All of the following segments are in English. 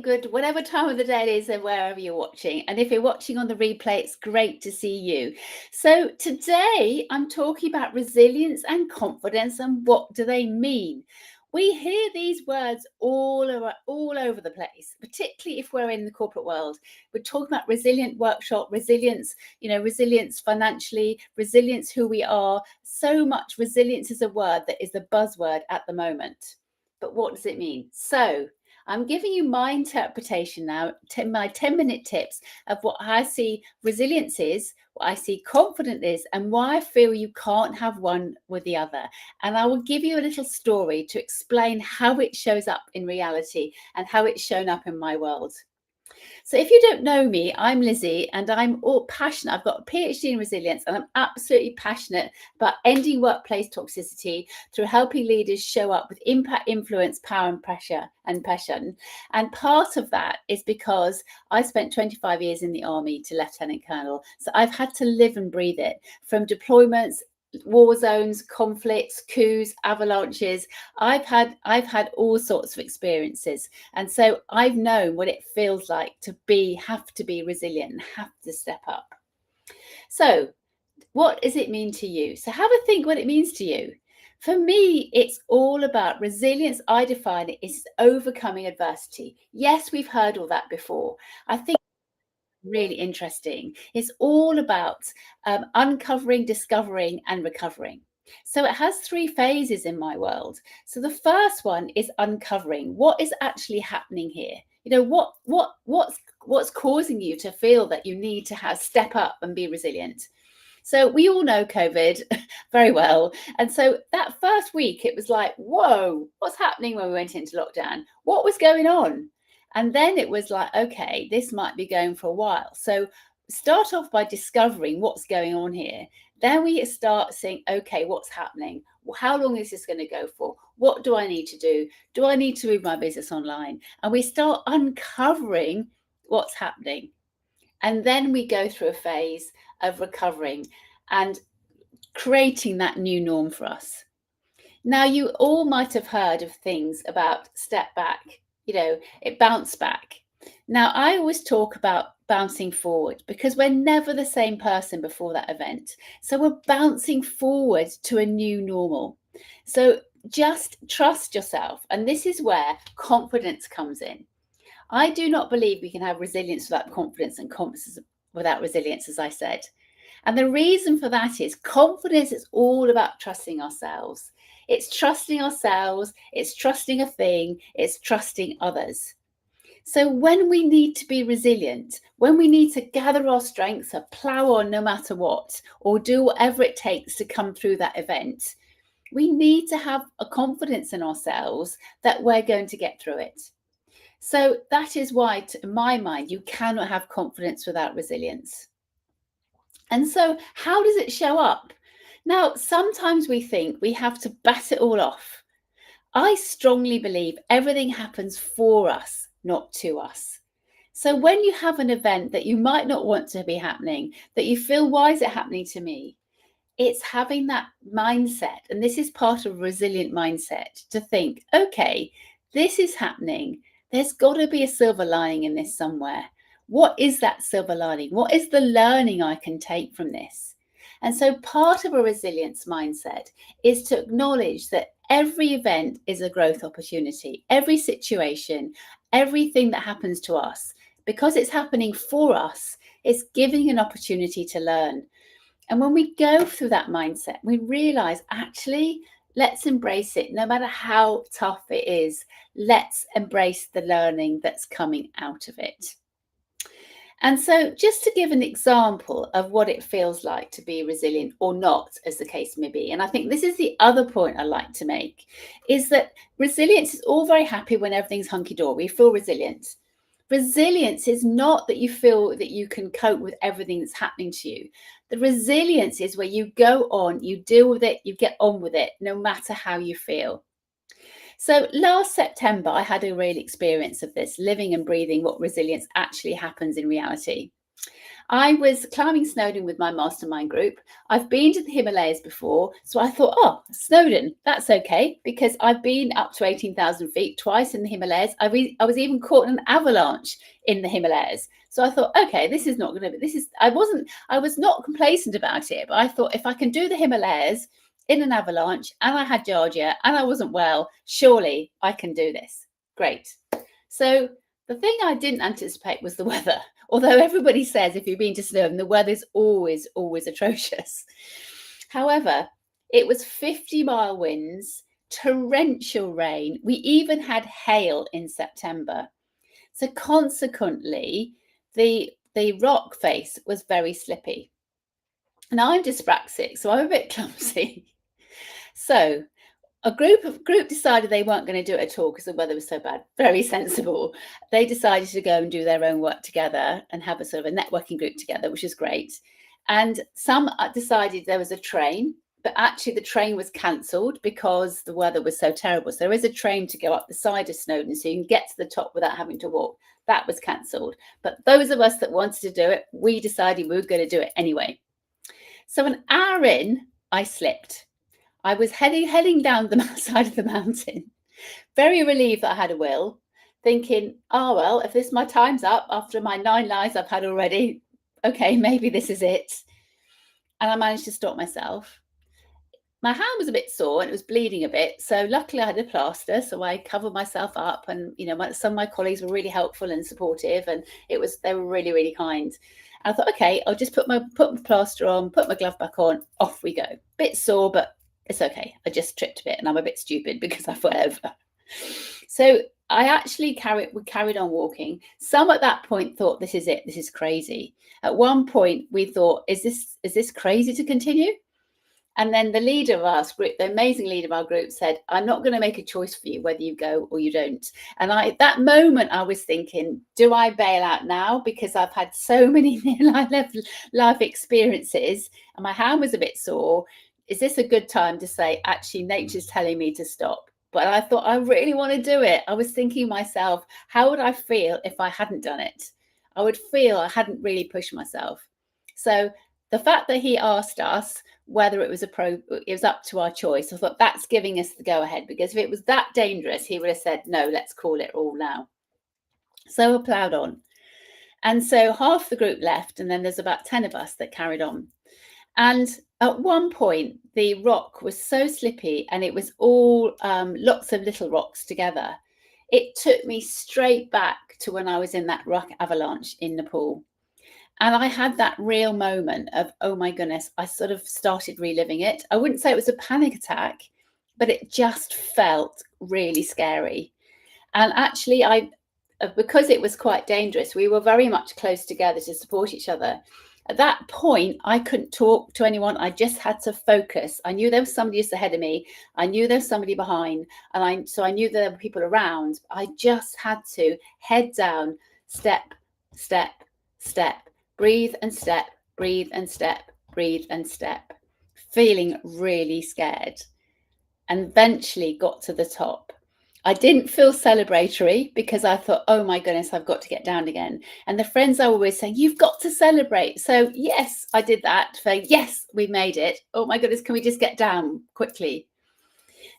good, whatever time of the day it is and wherever you're watching. And if you're watching on the replay, it's great to see you. So today I'm talking about resilience and confidence and what do they mean? We hear these words all over the place, particularly if we're in the corporate world. We're talking about resilient workshop, resilience, resilience financially, resilience who we are. So much resilience is a word that is the buzzword at the moment. But what does it mean? So I'm giving you my interpretation now, my 10-minute tips of what I see resilience is, what I see confidence is, and why I feel you can't have one with the other. And I will give you a little story to explain how it shows up in reality and how it's shown up in my world. So if you don't know me, I'm Lizzie and I'm all passionate. I've got a PhD in resilience and I'm absolutely passionate about ending workplace toxicity through helping leaders show up with impact, influence, power and pressure and passion. And part of that is because I spent 25 years in the army to lieutenant colonel. So I've had to live and breathe it, from deployments, war zones, conflicts, coups, avalanches. I've had all sorts of experiences, and so I've known what it feels like to have to be resilient and have to step up. So what does it mean to you? So have a think what it means to you. For me, it's all about resilience. I define it as overcoming adversity. Yes, we've heard all that before. I think really interesting. It's all about uncovering, discovering, and recovering. So it has three phases in my world. So the first one is uncovering what is actually happening here. What's causing you to feel that you need to step up and be resilient. So we all know COVID very well. And so that first week, it was like, whoa, what's happening when we went into lockdown? What was going on? And then it was like, okay, this might be going for a while. So start off by discovering what's going on here. Then we start saying, okay, what's happening? How long is this going to go for? What do I need to do? Do I need to move my business online? And we start uncovering what's happening. And then we go through a phase of recovering and creating that new norm for us. Now, you all might have heard of things about step back, it bounced back. Now, I always talk about bouncing forward because we're never the same person before that event. So we're bouncing forward to a new normal. So just trust yourself. And this is where confidence comes in. I do not believe we can have resilience without confidence and confidence without resilience, as I said. And the reason for that is confidence is all about trusting ourselves. It's trusting ourselves, it's trusting a thing, it's trusting others. So when we need to be resilient, when we need to gather our strength to plow on no matter what, or do whatever it takes to come through that event, we need to have a confidence in ourselves that we're going to get through it. So that is why, in my mind, you cannot have confidence without resilience. And so how does it show up? Now, sometimes we think we have to bat it all off. I strongly believe everything happens for us, not to us. So when you have an event that you might not want to be happening, that you feel, why is it happening to me? It's having that mindset. And this is part of a resilient mindset, to think, okay, this is happening. There's got to be a silver lining in this somewhere. What is that silver lining? What is the learning I can take from this? And so part of a resilience mindset is to acknowledge that every event is a growth opportunity. Every situation, everything that happens to us, because it's happening for us, it's giving an opportunity to learn. And when we go through that mindset, we realize, actually, let's embrace it. No matter how tough it is, let's embrace the learning that's coming out of it. And so just to give an example of what it feels like to be resilient or not, as the case may be, and I think this is the other point I like to make, is that resilience is all very happy when everything's hunky-dory. We feel resilient. Resilience is not that you feel that you can cope with everything that's happening to you. The resilience is where you go on, you deal with it, you get on with it, no matter how you feel. So last September, I had a real experience of this, living and breathing what resilience actually happens in reality. I was climbing Snowdon with my mastermind group. I've been to the Himalayas before, so I thought, oh, Snowdon, that's okay, because I've been up to 18,000 feet twice in the Himalayas. I was even caught in an avalanche in the Himalayas. So I thought, okay, this is not going to be, I was not complacent about it, but I thought if I can do the Himalayas in an avalanche and I had Georgia and I wasn't well, surely I can do this. Great. So the thing I didn't anticipate was the weather. Although everybody says if you've been to Snowdon, the weather's always atrocious. However, it was 50-mile winds, torrential rain. We even had hail in September. So consequently, the rock face was very slippy. And I'm dyspraxic, so I'm a bit clumsy. So a group decided they weren't going to do it at all because the weather was so bad. Very sensible. They decided to go and do their own work together and have a sort of a networking group together, which is great. And some decided there was a train, but actually the train was cancelled because the weather was so terrible. So there is a train to go up the side of Snowdon so you can get to the top without having to walk. That was cancelled. But those of us that wanted to do it, we decided we were going to do it anyway. So an hour in, I slipped. I was heading down the side of the mountain, very relieved that I had a will, thinking, oh, well, if my time's up after my 9 lives I've had already, okay, maybe this is it. And I managed to stop myself. My hand was a bit sore and it was bleeding a bit. So luckily I had a plaster. So I covered myself up and, some of my colleagues were really helpful and supportive and they were really, really kind. And I thought, okay, I'll just put my plaster on, put my glove back on, off we go. Bit sore, but it's okay. I just tripped a bit and I'm a bit stupid because I've whatever. So I actually carried on walking. Some at that point thought, this is it. This is crazy. At one point we thought, is this crazy to continue? And then the leader of our group, the amazing leader of our group said, I'm not going to make a choice for you whether you go or you don't. And at that moment, I was thinking, do I bail out now? Because I've had so many life experiences and my hand was a bit sore. Is this a good time to say, actually, nature's telling me to stop? But I thought, I really want to do it. I was thinking myself, how would I feel if I hadn't done it? I would feel I hadn't really pushed myself. So the fact that he asked us whether it was it was up to our choice. I thought that's giving us the go ahead, because if it was that dangerous, he would have said, no, let's call it all now. So I ploughed on. And so half the group left, and then there's about 10 of us that carried on. And at one point, the rock was so slippy and it was all lots of little rocks together. It took me straight back to when I was in that rock avalanche in Nepal. And I had that real moment of, oh my goodness, I sort of started reliving it. I wouldn't say it was a panic attack, but it just felt really scary. And actually, because it was quite dangerous, we were very much close together to support each other. At that point, I couldn't talk to anyone. I just had to focus. I knew there was somebody just ahead of me. I knew there was somebody behind. So I knew there were people around. I just had to head down, step, step, step. Breathe and step, breathe and step, breathe and step, feeling really scared, and eventually got to the top. I didn't feel celebratory because I thought, oh my goodness, I've got to get down again. And the friends are always saying, you've got to celebrate. So yes, I did that. For yes, we made it. Oh my goodness, can we just get down quickly?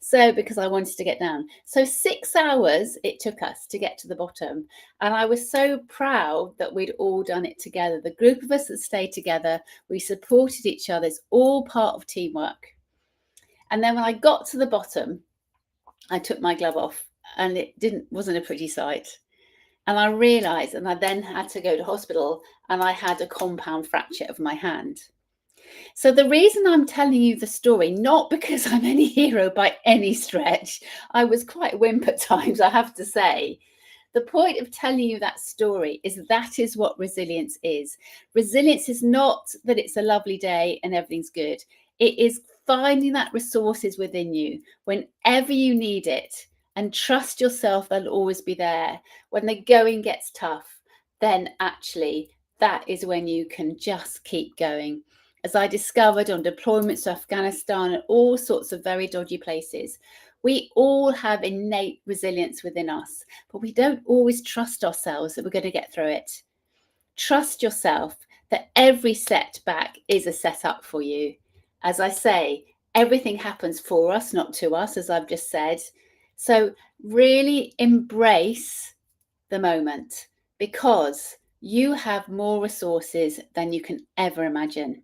So because I wanted to get down. So 6 hours it took us to get to the bottom. And I was so proud that we'd all done it together. The group of us that stayed together, we supported each other. It's all part of teamwork. And then when I got to the bottom, I took my glove off and it wasn't a pretty sight. And I realized, and I then had to go to hospital, and I had a compound fracture of my hand. So the reason I'm telling you the story, not because I'm any hero by any stretch, I was quite a wimp at times, I have to say. The point of telling you that story is that is what resilience is. Resilience is not that it's a lovely day and everything's good. It is finding that resources within you whenever you need it, and trust yourself they'll always be there. When the going gets tough, then actually that is when you can just keep going. As I discovered on deployments to Afghanistan and all sorts of very dodgy places, we all have innate resilience within us, but we don't always trust ourselves that we're going to get through it. Trust yourself that every setback is a setup for you. As I say, everything happens for us, not to us, as I've just said. So really embrace the moment, because you have more resources than you can ever imagine.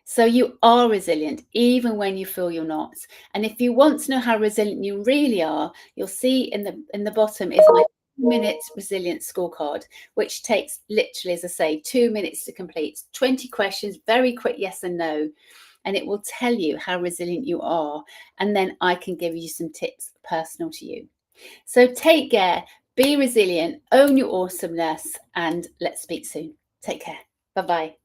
So you are resilient even when you feel you're not. And if you want to know how resilient you really are, you'll see in the bottom is my 2-minute resilience scorecard, which takes literally, as I say, 2 minutes to complete. 20 questions, very quick yes and no. And it will tell you how resilient you are. And then I can give you some tips personal to you. So take care, be resilient, own your awesomeness, and let's speak soon. Take care. Bye-bye.